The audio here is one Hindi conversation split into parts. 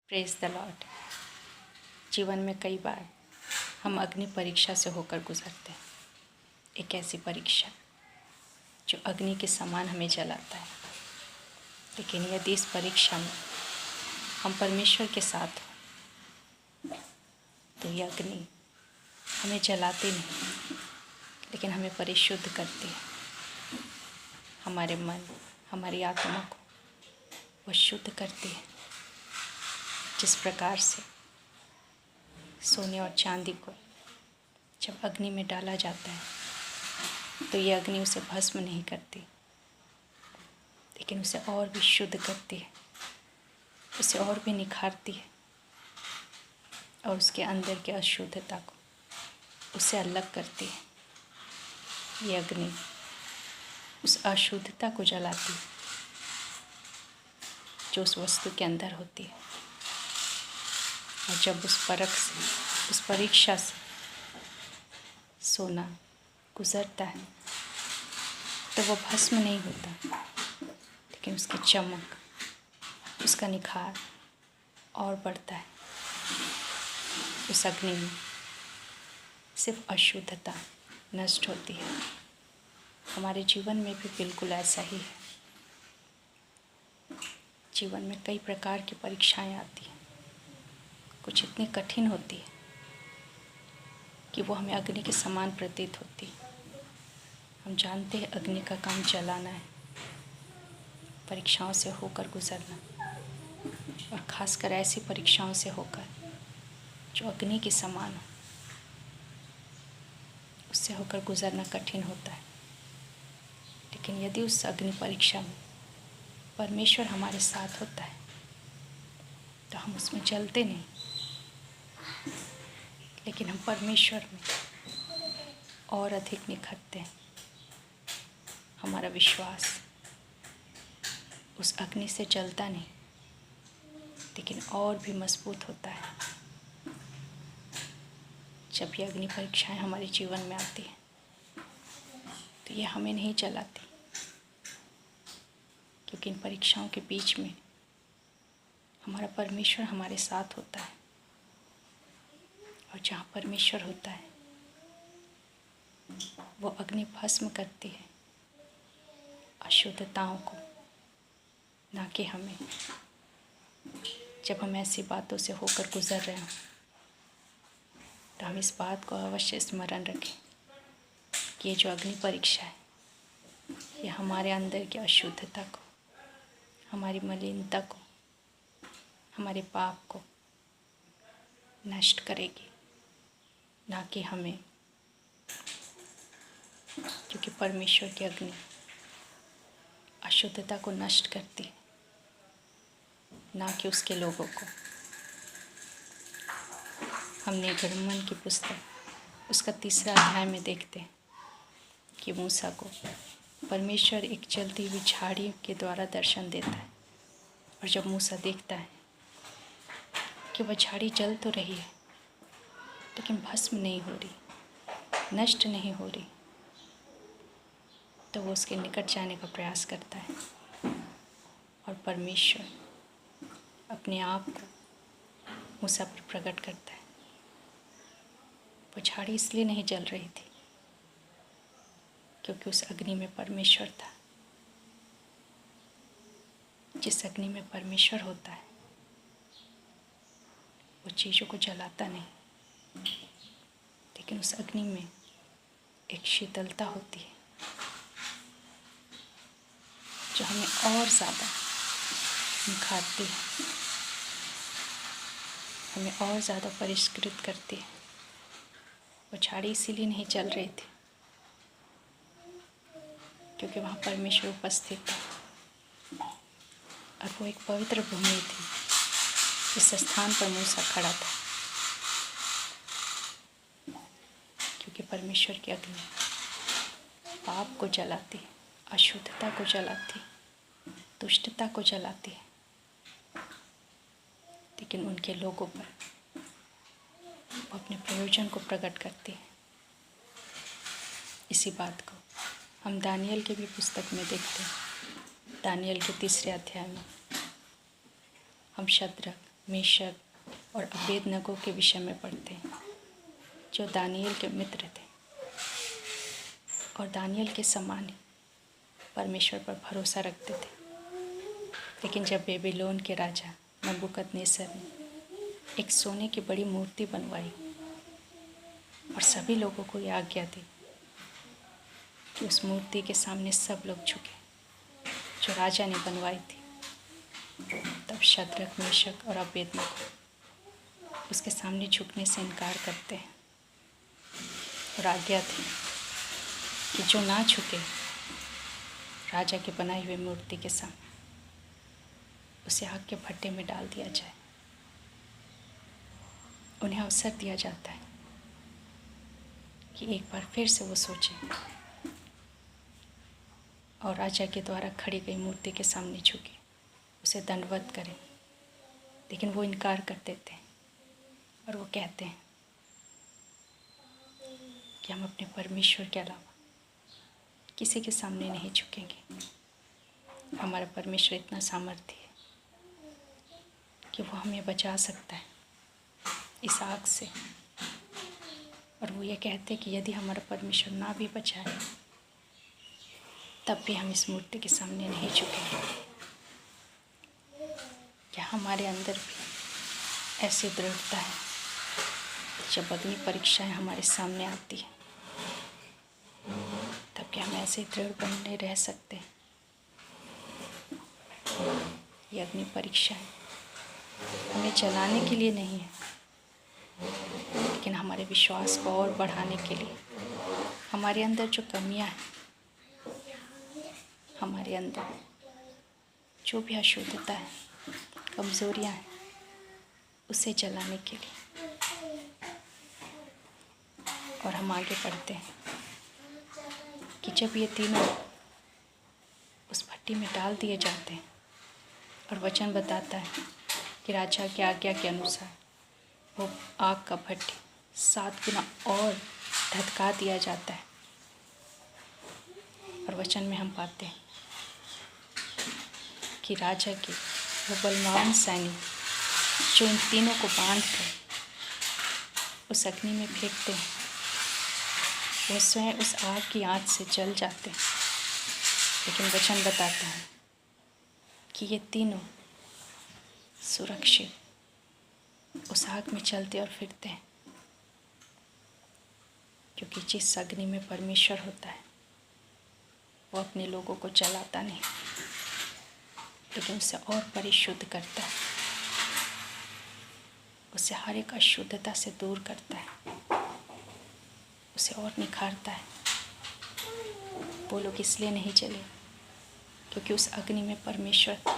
Praise the Lord. जीवन में कई बार हम अग्नि परीक्षा से होकर गुजरते हैं। एक ऐसी परीक्षा जो अग्नि के समान हमें जलाता है, लेकिन यदि इस परीक्षा में हम परमेश्वर के साथ हों तो यह अग्नि हमें जलाती नहीं, लेकिन हमें परिशुद्ध करती है। हमारे मन, हमारी आत्मा को वह शुद्ध करती है। जिस प्रकार से सोने और चांदी को जब अग्नि में डाला जाता है तो यह अग्नि उसे भस्म नहीं करती, लेकिन उसे और भी शुद्ध करती है, उसे और भी निखारती है और उसके अंदर की अशुद्धता को उससे अलग करती है। यह अग्नि उस अशुद्धता को जलाती है जो उस वस्तु के अंदर होती है, और जब उस परख से, उस परीक्षा से सोना गुजरता है तो वो भस्म नहीं होता, लेकिन उसकी चमक, उसका निखार और बढ़ता है। उस अग्नि में सिर्फ अशुद्धता नष्ट होती है। हमारे जीवन में भी बिल्कुल ऐसा ही है। जीवन में कई प्रकार की परीक्षाएं आती हैं। कुछ इतनी कठिन होती है कि वो हमें अग्नि के समान प्रतीत होती है। हम जानते हैं अग्नि का काम जलाना है, परीक्षाओं से होकर गुजरना, और ख़ासकर ऐसी परीक्षाओं से होकर जो अग्नि के समान हो, उससे होकर गुजरना कठिन होता है। लेकिन यदि उस अग्नि परीक्षा में परमेश्वर हमारे साथ होता है तो हम उसमें जलते नहीं, लेकिन हम परमेश्वर में और अधिक निखरते हैं। हमारा विश्वास उस अग्नि से जलता नहीं, लेकिन और भी मजबूत होता है। जब ये अग्नि परीक्षाएं हमारे जीवन में आती हैं तो ये हमें नहीं जलाती, क्योंकि इन परीक्षाओं के बीच में हमारा परमेश्वर हमारे साथ होता है, और जहाँ परमेश्वर होता है वो अग्नि भस्म करती है अशुद्धताओं को, ना कि हमें। जब हम ऐसी बातों से होकर गुजर रहे हों तो हम इस बात को अवश्य स्मरण रखें कि ये जो अग्नि परीक्षा है ये हमारे अंदर की अशुद्धता को, हमारी मलिनता को, हमारे पाप को नष्ट करेगी, ना कि हमें। क्योंकि परमेश्वर की अग्नि अशुद्धता को नष्ट करती है, ना कि उसके लोगों को। हमने निर्गमन की पुस्तक उसका 3 अध्याय में देखते हैं कि मूसा को परमेश्वर एक जलती हुई झाड़ी के द्वारा दर्शन देता है, और जब मूसा देखता है कि वह झाड़ी जल तो रही है लेकिन भस्म नहीं हो रही, नष्ट नहीं हो रही, तो वो उसके निकट जाने का प्रयास करता है, और परमेश्वर अपने आप को मूसा पर प्रकट करता है। वो झाड़ी इसलिए नहीं जल रही थी क्योंकि उस अग्नि में परमेश्वर था। जिस अग्नि में परमेश्वर होता है वो चीज़ों को जलाता नहीं, लेकिन उस अग्नि में एक शीतलता होती है जो हमें और ज़्यादा निखारती है, हमें और ज़्यादा परिष्कृत करती है। वो झाड़ी इसीलिए नहीं जल रही थी क्योंकि वहाँ परमेश्वर उपस्थित था, और वो एक पवित्र भूमि थी जिस स्थान पर मूसा खड़ा था, क्योंकि परमेश्वर की अग्नि पाप को जलाती है, अशुद्धता को जलाती है, दुष्टता को जलाती है, लेकिन उनके लोगों पर वो अपने प्रयोजन को प्रकट करती है। इसी बात को हम दानियल के भी पुस्तक में देखते हैं। दानियल के 3 अध्याय में हम शद्रक, मेशक और अबेदनगो के विषय में पढ़ते हैं, जो दानियल के मित्र थे और दानियल के समान ही परमेश्वर पर भरोसा रखते थे। लेकिन जब बेबीलोन के राजा नबूकदनेस्सर ने एक सोने की बड़ी मूर्ति बनवाई और सभी लोगों को यह आज्ञा दी कि उस मूर्ति के सामने सब लोग झुके जो राजा ने बनवाई थी, तब शद्रक, मेशक और अबेदनगो उसके सामने झुकने से इनकार करते हैं और आज्ञा थी कि जो ना झुके राजा के बनाई हुई मूर्ति के सामने, उसे आग के भट्टे में डाल दिया जाए। उन्हें अवसर दिया जाता है कि एक बार फिर से वो सोचें और राजा के द्वारा खड़ी गई मूर्ति के सामने झुके, उसे दंडवत करें। लेकिन वो इनकार कर देते हैं और वो कहते हैं कि हम अपने परमेश्वर के अलावा किसी के सामने नहीं झुकेंगे। हमारा परमेश्वर इतना सामर्थ्य है कि वो हमें बचा सकता है इस आग से। और वो ये कहते हैं कि यदि हमारा परमेश्वर ना भी बचाए तब भी हम इस मूर्ति के सामने नहीं झुकेंगे। क्या हमारे अंदर भी ऐसी दृढ़ता है? जब अग्नि परीक्षाएं हमारे सामने आती है तब क्या हम ऐसे दृढ़ बने रह सकते हैं? ये अग्नि परीक्षाएं हमें जलाने के लिए नहीं है, लेकिन हमारे विश्वास को और बढ़ाने के लिए। हमारे अंदर जो कमियां हैं, हमारे अंदर जो भी अशुद्धता है, कमज़ोरियां हैं, उसे जलाने के लिए। और हम आगे पढ़ते हैं कि जब ये तीनों उस भट्टी में डाल दिए जाते हैं और वचन बताता है कि राजा की आज्ञा के अनुसार वो आग का भट्टी 7 गुना और धधका दिया जाता है। और वचन में हम पाते हैं कि राजा के वो बलवान सैनिक जो इन तीनों को बांध कर उस अग्नि में फेंकते हैं, वो स्वयं उस आग की आंच से जल जाते हैं। लेकिन वचन बताता है कि ये तीनों सुरक्षित उस आग में चलते और फिरते हैं, क्योंकि जिस अग्नि में परमेश्वर होता है वो अपने लोगों को जलाता नहीं, लेकिन उसे और परिशुद्ध करता है, उसे हर एक अशुद्धता से दूर करता है, उसे और निखारता है। वो लोग इसलिए नहीं जले क्योंकि उस अग्नि में परमेश्वर था।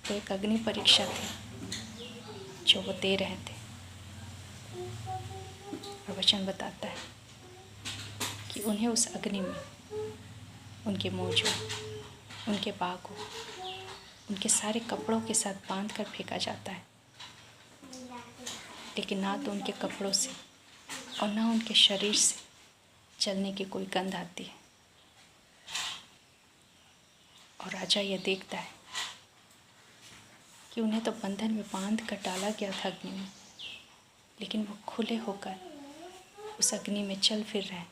तो एक अग्नि परीक्षा थी जो वो दे रहे थे। और वचन बताता है कि उन्हें उस अग्नि में उनके मोजों, उनके बागों, उनके सारे कपड़ों के साथ बांध कर फेंका जाता है। लेकिन ना तो उनके कपड़ों से और ना उनके शरीर से जलने की कोई गंध आती है। और राजा यह देखता है कि उन्हें तो बंधन में बांध कर डाला गया था अग्नि में, लेकिन वो खुले होकर उस अग्नि में चल फिर रहे हैं।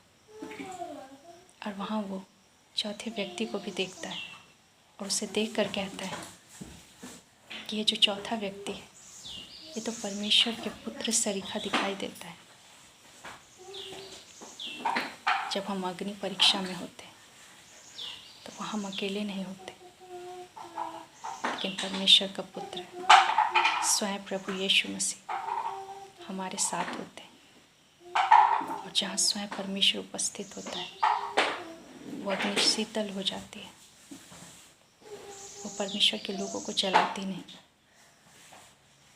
और वहाँ वो चौथे व्यक्ति को भी देखता है और उसे देखकर कहता है कि ये जो चौथा व्यक्ति है ये तो परमेश्वर के पुत्र सरीखा दिखाई देता है। जब हम अग्नि परीक्षा में होते हैं तो वह हम अकेले नहीं होते, लेकिन परमेश्वर का पुत्र स्वयं प्रभु यीशु मसीह हमारे साथ होते हैं। और जहाँ स्वयं परमेश्वर उपस्थित होता है वो अग्नि शीतल हो जाती है। वो परमेश्वर के लोगों को जलाती नहीं,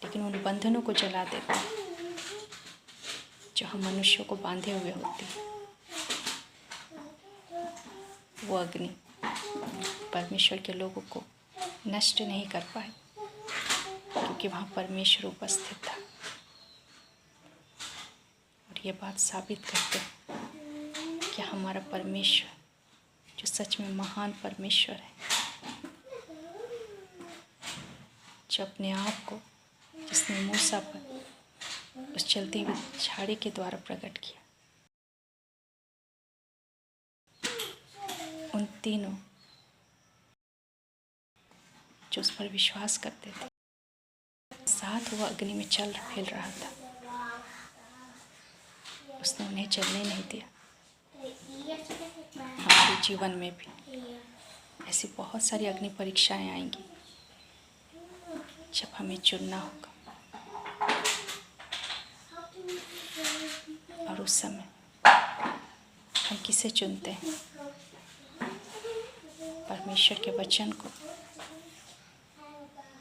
लेकिन उन बंधनों को जला देती है जो हम मनुष्यों को बांधे हुए होती है। वो अग्नि परमेश्वर के लोगों को नष्ट नहीं कर पाए, क्योंकि वहाँ परमेश्वर उपस्थित था। और ये बात साबित करते हैं कि हमारा परमेश्वर जो सच में महान परमेश्वर है, जो अपने आप को जिसने मूसा पर उस चलती हुई झाड़ी के द्वारा प्रकट किया, उन तीनों जो उस पर विश्वास करते थे, साथ वो अग्नि में चल फिर रहा था, उसने उन्हें चलने नहीं दिया। हमारे जीवन में भी ऐसी बहुत सारी अग्नि परीक्षाएं आएंगी जब हमें चुनना होगा, और उस समय हम किसे चुनते हैं? परमेश्वर के वचन को,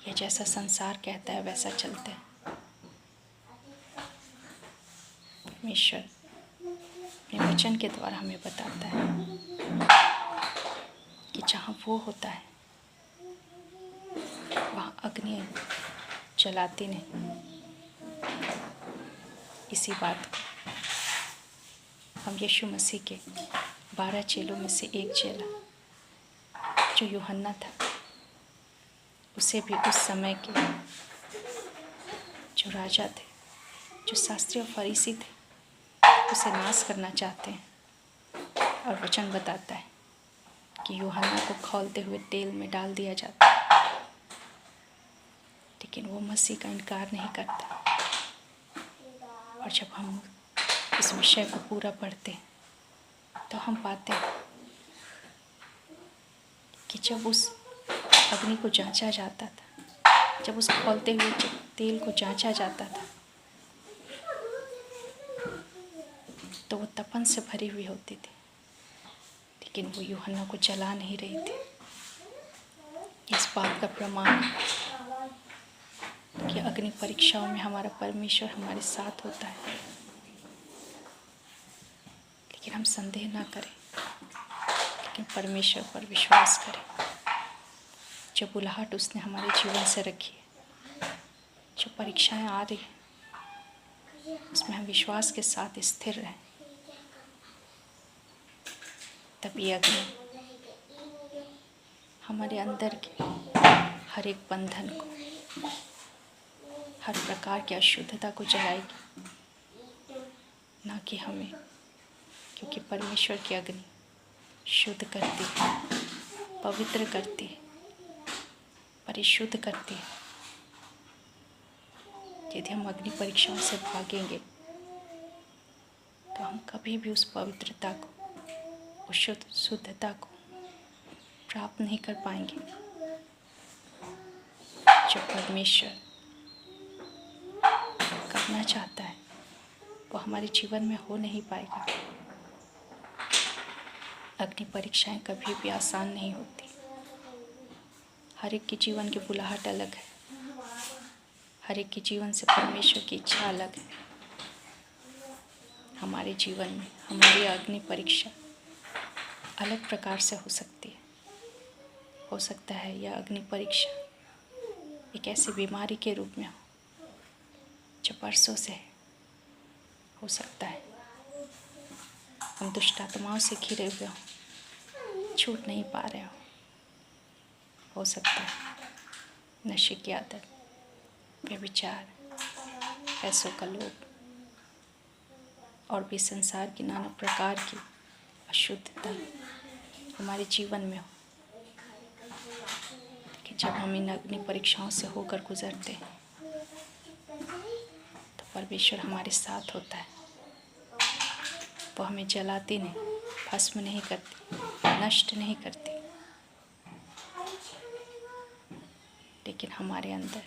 या जैसा संसार कहता है वैसा चलते हैं? परमेश्वर अपने वचन के द्वारा हमें बताता है कि जहाँ वो होता है वहाँ अग्नि जलाती नहीं। इसी बात को हम यीशु मसीह के 12 चेलों में से एक चेला जो यूहन्ना था, उसे भी उस समय के जो राजा थे, जो शास्त्री और फरीसी थे, उसे नाश करना चाहते हैं। और वचन बताता है कि यूहन्ना को खौलते हुए तेल में डाल दिया जाता है, लेकिन वो मसीह का इनकार नहीं करता। और जब हम इस विषय को पूरा पढ़ते हैं तो हम पाते हैं कि जब उस अग्नि को जांचा जाता था, जब उस खौलते हुए तेल को जांचा जाता था, तो वो तपन से भरी हुई होती थी, लेकिन वो यूहन्ना को जला नहीं रही थी। इस बात का प्रमाण कि अग्नि परीक्षाओं में हमारा परमेश्वर हमारे साथ होता है, लेकिन हम संदेह ना करें, लेकिन परमेश्वर पर विश्वास करें। जो बुलाहट उसने हमारे जीवन से रखी है, जो परीक्षाएं आ रही हैं, उसमें हम विश्वास के साथ स्थिर रहें, तब ये अग्नि हमारे अंदर के हर एक बंधन को, हर प्रकार की अशुद्धता को जलाएगी, ना कि हमें, क्योंकि परमेश्वर की अग्नि शुद्ध करती है, पवित्र करती है, परिशुद्ध करती है। यदि हम अग्नि परीक्षाओं से भागेंगे तो हम कभी भी उस पवित्रता को, उस शुद्धता को प्राप्त नहीं कर पाएंगे। जो परमेश्वर करना चाहता है वो हमारे जीवन में हो नहीं पाएगा। अग्नि परीक्षाएं कभी भी आसान नहीं होती। हर एक के जीवन की बुलाहट अलग है, हर एक के जीवन से परमेश्वर की इच्छा अलग है। हमारे जीवन में हमारी अग्नि परीक्षा अलग प्रकार से हो सकती है। हो सकता है यह अग्नि परीक्षा एक ऐसी बीमारी के रूप में हो जो बरसों से है। हो सकता है हम दुष्ट आत्माओं से घिरे हुए हों, छूट नहीं पा रहे हो सकता है नशे की आदत, व्यभिचार, पैसों का लोभ और भी संसार की नाना प्रकार की अशुद्धता हमारे जीवन में हो। कि जब हम इन अग्नि परीक्षाओं से होकर गुजरते हैं तो परमेश्वर हमारे साथ होता है। वो हमें जलाती नहीं, भस्म नहीं करती, नष्ट नहीं करती, लेकिन हमारे अंदर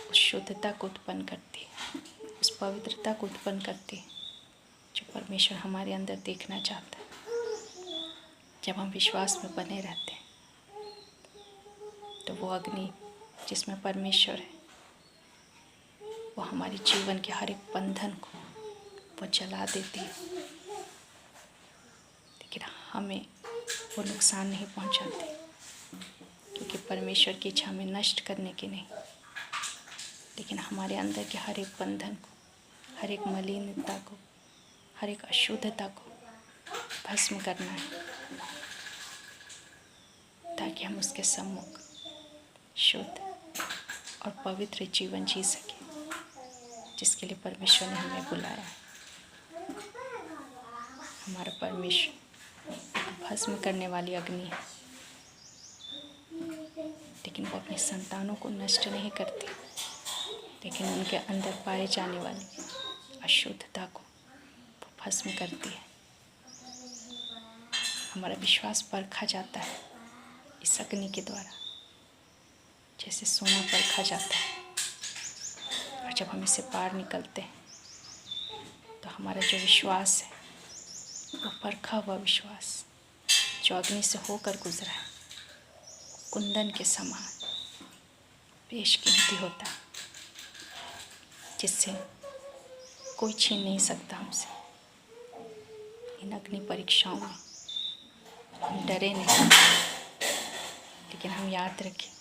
उस शुद्धता को उत्पन्न करती है, उस पवित्रता को उत्पन्न करती है जो परमेश्वर हमारे अंदर देखना चाहता है। जब हम विश्वास में बने रहते हैं तो वो अग्नि जिसमें परमेश्वर है वो हमारे जीवन के हर एक बंधन को वो जला देती है, लेकिन हमें वो नुकसान नहीं पहुंचाती, क्योंकि परमेश्वर की इच्छा हमें नष्ट करने की नहीं, लेकिन हमारे अंदर के हर एक बंधन को, हर एक मलिनता को, हर एक अशुद्धता को भस्म करना है, ताकि हम उसके सम्मुख शुद्ध, और पवित्र जीवन जी सके, जिसके लिए परमेश्वर ने हमें बुलाया है। हमारा परमेश्वर भस्म करने वाली अग्नि है, लेकिन वो अपनी संतानों को नष्ट नहीं करती, लेकिन उनके अंदर पाए जाने वाली अशुद्धता को वो भस्म करती है। हमारा विश्वास परखा जाता है इस अग्नि के द्वारा, जैसे सोना परखा जाता है। और जब हम इससे पार निकलते हैं तो हमारा जो विश्वास है वो परखा हुआ विश्वास जो अग्नि से होकर गुजरा है, कुंदन के समान बेशकीमती होता है, जिससे कोई छीन नहीं सकता हमसे। इन अग्नि परीक्षाओं में हम डरे नहीं, लेकिन हम याद रखें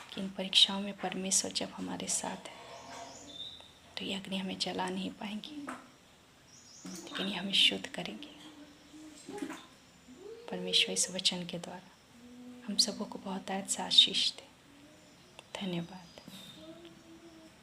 कि इन परीक्षाओं में परमेश्वर जब हमारे साथ है तो ये अग्नि हमें जला नहीं पाएंगी, लेकिन ये हमें शुद्ध करेंगे। परमेश्वर इस वचन के द्वारा हम सबों को बहुत आशीष दे। धन्यवाद।